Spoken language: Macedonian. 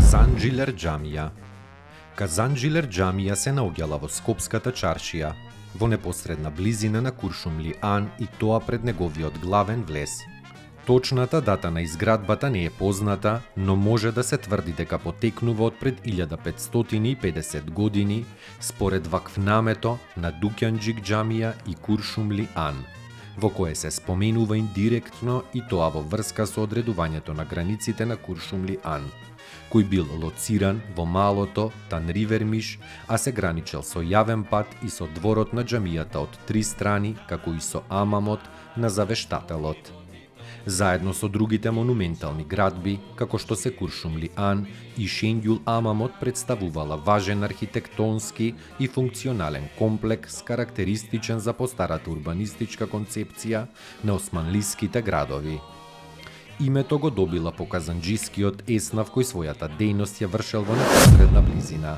Казанджилер џамија. Казанджилер џамија се наоѓала во Скопската чаршија, во непосредна близина на Куршумли Ан и тоа пред неговиот главен влез. Точната дата на изградбата не е позната, но може да се тврди дека потекнува од пред 1550 години, според вакфнамето на Дукјанџик џамија и Куршумли Ан, во кое се споменува индиректно и тоа во врска со одредувањето на границите на Куршумли Ан, кој бил лоциран во малото Танривермиш, а се граничел со јавен пат и со дворот на џамијата од три страни, како и со амамот на завештателот. Заедно со другите монументални градби, како што се Куршумли Ан и Шенгјул амамот, представувала важен архитектонски и функционален комплекс карактеристичен за постарата урбанистичка концепција на османлиските градови. Името го добила по казанџискиот еснав кој својата дејност ја вршел во непосредна близина.